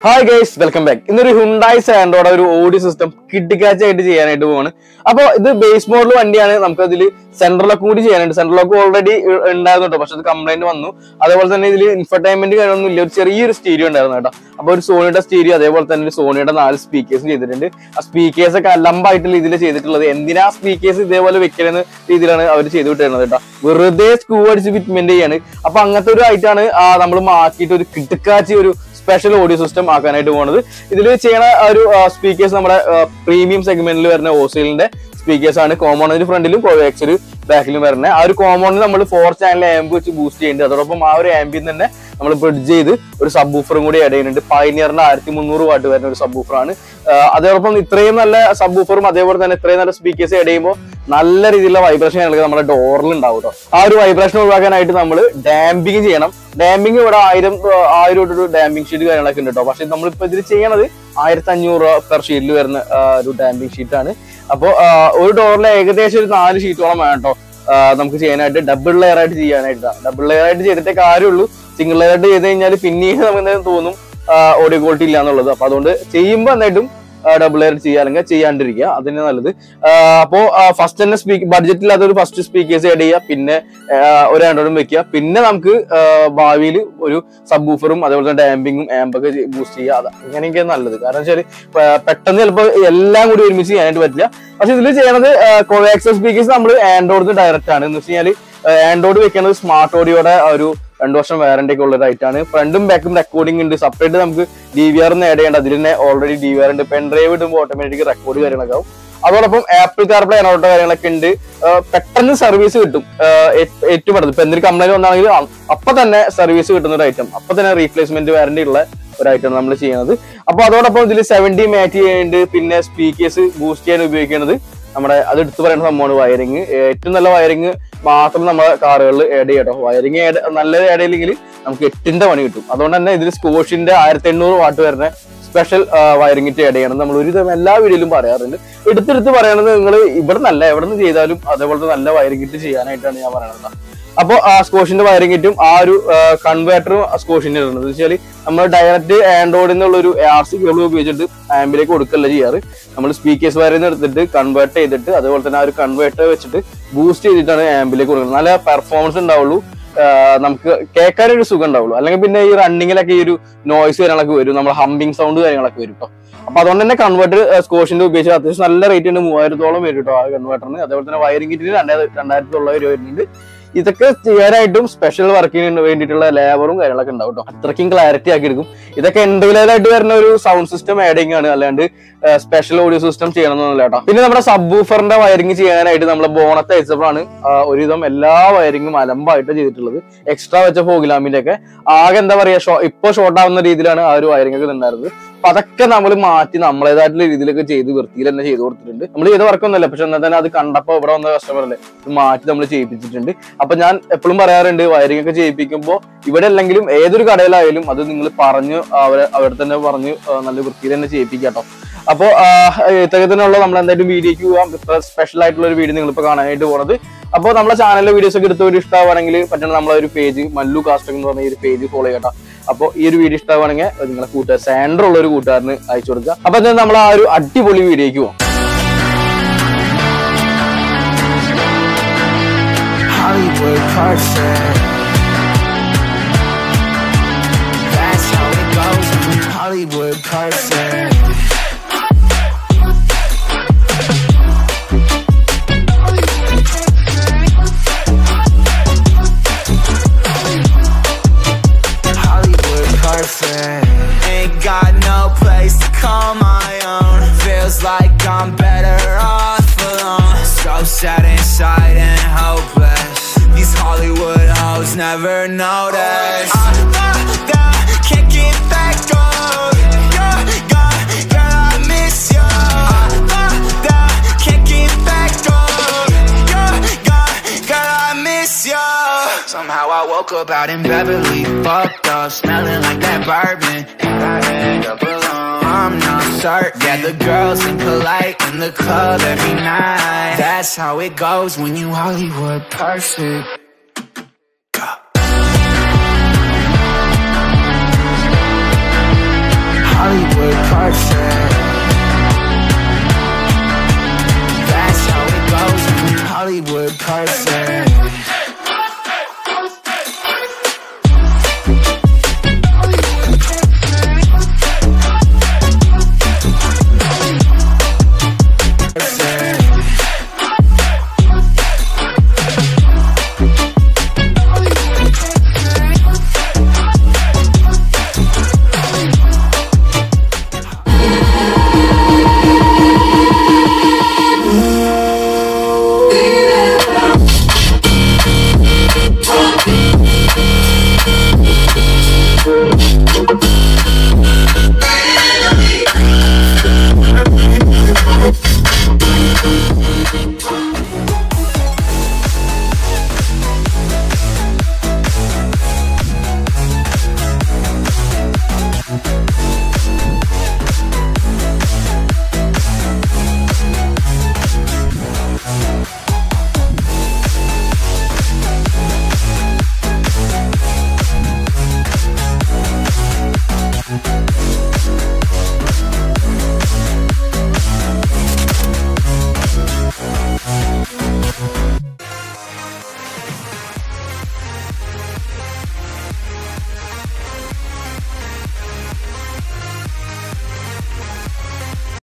Hi guys, welcome back. In the Hyundai Sandro audio system, Kitikacha Edition. About the base model and Namka Central Akudi and Central already in the complaint one. Otherwise, than infotainment stereo about Sony stereo, they were then Sony and all speakers. A speakers a lamba Endina speakers, they were wicked were they towards with Mendian. Upon Itana, Namaki to the Kitikachi. Special audio system ആക്കാനായിട്ട് പോകുന്നത് ഇതിൽ ചെയ്യുന്ന speakers നമ്മുടെ premium സെഗ്മെന്റിൽ വരുന്ന ഓസിലിന്റെ speakers ആണ് common ഫ്രണ്ടിലും കോവാക്സിൽ ബാക്കിലും വരുന്നത് ആ ഒരു കോമൺ നമ്മൾ 4 ചാനൽ ആംബ് വെച്ച് ബൂസ്റ്റ് ചെയ്യുന്നുണ്ട് അതോടൊപ്പം ആ ഒരു ആംബിൽ തന്നെ നമ്മൾ ബ്രിഡ്ജ് ചെയ്ത് ഒരു സബ് വൂഫറും കൂടി ആഡ് ചെയ്യുന്നുണ്ട് പയനിയറിന്റെ 1300 വാട്ട് വരുന്ന ഒരു സബ് വൂഫറാണ് അതോടൊപ്പം ഇത്രയും നല്ല സബ് വൂഫറും അതേപോലെ തന്നെ ഇത്രയും നല്ല സ്പീക്കേഴ്സ് ആഡ് ചെയ്യുമ്പോൾ നല്ല രീതിയിലുള്ള വൈബ്രേഷൻ നമ്മുടെ ഡോറിൽ ഉണ്ടാവും കേട്ടോ ആ ഒരു വൈബ്രേഷൻ ഒഴിവാക്കാനായിട്ട് നമ്മൾ ഡാമ്പിങ് ചെയ്യണം ഡാമ്പിങ് ഇവിടെ 1000 ഡാമ്പിങ് ഷീറ്റ് കാര്യങ്ങളൊക്കെ ഉണ്ട് കേട്ടോ പക്ഷെ നമ്മളിപ്പോ ഇതിൽ ചെയ്യണത് 1500 പെർ ഷീറ്റിൽ വരുന്ന ഒരു ഡാമ്പിങ് ഷീറ്റാണ് അപ്പോൾ ഒരു ഡോറിൽ ഏകദേശം ഒരു 4 ഷീറ്റോളം വേണം കേട്ടോ നമുക്ക് ചെയ്യാനായിട്ട് ഡബിൾ ലെയർ ആയിട്ട് ചെയ്യാനായിട്ട് ഡബിൾ ലെയർ ആയിട്ട് ചെയ്തിട്ടേ കാര്യമുള്ളൂ സിംഗിൾ ലെയർ ആയിട്ട് ചെയ്ത് കഴിഞ്ഞാൽ പിന്നീട് നമുക്ക് എന്തായാലും തോന്നും ഓഡിയോ ക്വാളിറ്റി ഇല്ല എന്നുള്ളത് അപ്പൊ അതുകൊണ്ട് ചെയ്യുമ്പോൾ എന്തായിട്ടും ഡബിൾ ലെയർ ചെയ്യുക അല്ലെങ്കിൽ ചെയ്യാണ്ടിരിക്കുക അതിന് നല്ലത് അപ്പോ ഫസ്റ്റ് തന്നെ ബഡ്ജറ്റിൽ അതൊരു ഫസ്റ്റ് സ്പീക്കേഴ്സ് ആഡ് ചെയ്യുക പിന്നെ ഒരു ആൻഡ്രോയിഡും വെക്കുക പിന്നെ നമുക്ക് ഭാവിയിൽ ഒരു സബ് വൂഫറും അതേപോലെ തന്നെ ഡാമ്പിങ്ങും ആമ്പൊക്കെ ബൂസ്റ്റ് ചെയ്യുക അങ്ങനെയൊക്കെ നല്ലത് കാരണം വെച്ചാൽ പെട്ടെന്ന് ചിലപ്പോൾ എല്ലാം കൂടി ഒരുമിച്ച് ചെയ്യാനായിട്ട് പറ്റില്ല പക്ഷെ ഇതിൽ ചെയ്യണത് കോവാക്സ് സ്പീക്കേഴ്സ് നമ്മൾ ആൻഡ്രോയിഡ് ഡയറക്റ്റ് ആണ് എന്ന് വെച്ച് കഴിഞ്ഞാൽ ആൻഡ്രോയിഡ് വെക്കുന്നത് സ്മാർട്ട് ഓഡിയോയുടെ ഒരു 2 വർഷം വാറന്റി ഒക്കെ ഉള്ളതായിട്ടാണ് ഫ്രണ്ടും ബാക്കും റെക്കോർഡിംഗ് ഉണ്ട് സെപ്പറേറ്റ് നമുക്ക് DVR ആഡ് ചെയ്യേണ്ട അതിൽ തന്നെ ഓൾറെഡി DVR ഉണ്ട് പെൻ ഡ്രൈവ് ഇടുമ്പോൾ ഓട്ടോമാറ്റിക് റെക്കോർഡ് കാര്യങ്ങളൊക്കെ ആവും അതോടൊപ്പം ആപ്പിൾ കാർപ്ലേ അനോട്ടോ കാര്യങ്ങളൊക്കെ ഉണ്ട് പെട്ടെന്ന് സർവീസ് കിട്ടും ഏറ്റവും പെട്ടെന്ന് ഇപ്പൊ എന്തൊരു കംപ്ലൈന്റ് വന്നാണെങ്കിൽ അപ്പൊ തന്നെ സർവീസ് കിട്ടുന്ന ഒരു ഐറ്റം അപ്പൊ തന്നെ റീപ്ലേസ്മെന്റ് വാറന്റി ഉള്ള ഒരു ഐറ്റം നമ്മൾ ചെയ്യുന്നത് അപ്പൊ അതോടൊപ്പം ഇതിൽ 70 മാറ്റ് ചെയ്യുന്നുണ്ട് പിന്നെ സ്പീക്കേഴ്സ് ബൂസ്റ്റ് ചെയ്യാൻ ഉപയോഗിക്കുന്നത് നമ്മുടെ അത് എടുത്തു പറയുന്ന സംഭവമാണ് വയറിങ് ഏറ്റവും നല്ല വയറിങ് മാത്രം നമ്മുടെ കാറുകളിൽ ആഡ് ചെയ്യട്ടോ വയറിങ് നല്ലത് ആഡ് ചെയ്യില്ലെങ്കിൽ നമുക്ക് 8ന്റെ പണി കിട്ടും അതുകൊണ്ട് തന്നെ ഇതിൽ സ്കോഷിന്റെ 1800 വാട്ട് വരുന്ന സ്പെഷ്യൽ വയറിംഗ് ആഡ് ചെയ്യണം നമ്മൾ ഒരു എല്ലാ വീഡിയോയിലും പറയാറുണ്ട് എടുത്തെടുത്ത് പറയണത് നിങ്ങൾ ഇവിടെ നല്ല എവിടെ നിന്ന് ചെയ്താലും അതേപോലത്തെ നല്ല വയറിംഗ് ചെയ്യാനായിട്ടാണ് ഞാൻ പറയുന്നത് അപ്പൊ ആ സ്കോഷിന്റെ വയറിംഗ് കിറ്റും ആ ഒരു കൺവേർട്ടറും സ്കോഷിന്റെ ഇടുന്നത് വെച്ചാൽ നമ്മൾ ഡയറക്റ്റ് ആൻഡ്രോയിഡിൽ നിന്നുള്ള ഒരു RC കേബിൾ ഉപയോഗിച്ചിട്ട് ആംബിലേക്ക് കൊടുക്കല്ല ചെയ്യാറ് നമ്മൾ സ്പീക്കേഴ്സ് വയറിൽ നിന്ന് എടുത്തിട്ട് കൺവേർട്ട് ചെയ്തിട്ട് അതേപോലെ തന്നെ ആ ഒരു കൺവേർട്ടർ വെച്ചിട്ട് ബൂസ്റ്റ് ചെയ്തിട്ടാണ് ആംബിലേക്ക് കൊടുക്കുന്നത് നല്ല പെർഫോമൻസ് ഉണ്ടാവുള്ളൂ നമുക്ക് കേൾക്കാനൊരു സുഖം ഉണ്ടാവുള്ളൂ അല്ലെങ്കിൽ പിന്നെ ഈ റണ്ണിങ്ങിലൊക്കെ ഈ ഒരു നോയ്സ് കാര്യങ്ങളൊക്കെ വരും നമ്മുടെ ഹമ്പിങ് സൗണ്ട് കാര്യങ്ങളൊക്കെ വരും കേട്ടോ അപ്പൊ അതുകൊണ്ട് തന്നെ കൺവേർട്ടർ സ്കോഷിന്റെ ഉപയോഗിച്ച് അത്യാവശ്യം നല്ല റേറ്റ് ഉണ്ട് 3000-ഓളം വരും കേട്ടോ ആ കൺവേർട്ടറിന് അതേപോലെ തന്നെ വയറിംഗ് കിറ്റിന് 2000 വരുന്നുണ്ട് ഇതൊക്കെ ചെയ്യാനായിട്ടും സ്പെഷ്യൽ വർക്കിന് വേണ്ടിയിട്ടുള്ള ലേബറും കാര്യങ്ങളൊക്കെ ഉണ്ടാവും കേട്ടോ അത്രയ്ക്കും ക്ലാരിറ്റി ആക്കി എടുക്കും ഇതൊക്കെ എൻഡ് ലെവലായിട്ട് വരുന്ന ഒരു സൗണ്ട് സിസ്റ്റം ആഡിങ് ആണ് അല്ലാണ്ട് സ്പെഷ്യൽ ഓഡിയോ സിസ്റ്റം ചെയ്യണമെന്നല്ല കേട്ടോ പിന്നെ നമ്മുടെ സബ് വൂഫറിന്റെ വയറിംഗ് ചെയ്യാനായിട്ട് നമ്മളെ ബോണത്ത് അയച്ചപ്പോഴാണ് ഒരുവിധം എല്ലാ വയറിംഗും അലമ്പായിട്ട് ചെയ്തിട്ടുള്ളത് എക്സ്ട്രാ വെച്ച ഫോഗ്ലാമിന്റെ ഒക്കെ ആകെ എന്താ പറയാ ഇപ്പൊ ഷോർട്ട് ആവുന്ന രീതിയിലാണ് ആ ഒരു വയറിംഗ് ഒക്കെ ഉണ്ടായിരുന്നത് അപ്പൊ അതൊക്കെ നമ്മൾ മാറ്റി നമ്മളേതായിട്ടുള്ള രീതിയിലൊക്കെ ചെയ്ത് വൃത്തിയിൽ തന്നെ ചെയ്ത് കൊടുത്തിട്ടുണ്ട് നമ്മൾ ചെയ്ത വർക്കൊന്നുമല്ല പക്ഷെ എന്നാൽ തന്നെ അത് കണ്ടപ്പോ ഇവിടെ വന്ന കസ്റ്റമറല്ലേ മാറ്റി നമ്മൾ ചെയ്യിപ്പിച്ചിട്ടുണ്ട് അപ്പൊ ഞാൻ എപ്പോഴും പറയാറുണ്ട് വയറിംഗ് ഒക്കെ ചെയ്യിപ്പിക്കുമ്പോൾ ഇവിടെ അല്ലെങ്കിലും ഏതൊരു കടയിലായാലും അത് നിങ്ങൾ പറഞ്ഞു അവിടെ തന്നെ പറഞ്ഞു നല്ല വൃത്തിയിൽ തന്നെ ചെയ്യിപ്പിക്കാട്ടോ അപ്പോ ഇത്തരത്തിലുള്ള നമ്മൾ എന്തായാലും വീഡിയോക്ക് പോകാം ഇത്ര സ്പെഷ്യൽ ആയിട്ടുള്ള ഒരു വീഡിയോ നിങ്ങളിപ്പോ കാണാനായിട്ട് പോകുന്നത് അപ്പോൾ നമ്മുടെ ചാനലിലെ വീഡിയോസ് ഒക്കെ എടുത്തവർ ഇഷ്ടമാണെങ്കിൽ പറ്റുന്ന നമ്മളെ ഒരു പേജ് മല്ലു കാസ്റ്റർ എന്ന് പറഞ്ഞ ഈ ഒരു പേജ് ഫോളോ ചെയ്യട്ടോ അപ്പൊ ഈ ഒരു വീഡിയോ ഇഷ്ടമാണെങ്കിൽ നിങ്ങളെ കൂട്ടുകാർ സാൻഡർ ഉള്ള ഒരു കൂട്ടുകാരന് അയച്ചു കൊടുക്കുക അപ്പൊ എന്തായാലും നമ്മൾ ആ ഒരു അടിപൊളി വീഡിയോക്ക് പോകാം Hollywood perfect. That's how it goes when you're Hollywood perfect. Hollywood perfect. Ain't got no place to call my own. Feels like I'm better off alone. So sad inside and hopeless. These Hollywood hoes never notice. Can't get back on. Girl, I miss you. Can't get back on. Girl, I miss you. Somehow I woke up out in Beverly, fucked up, smelling like that bourbon, and I end up alone. I'm not certain. Yeah, the girls impolite in the club every night. That's how it goes when you Hollywood perfect.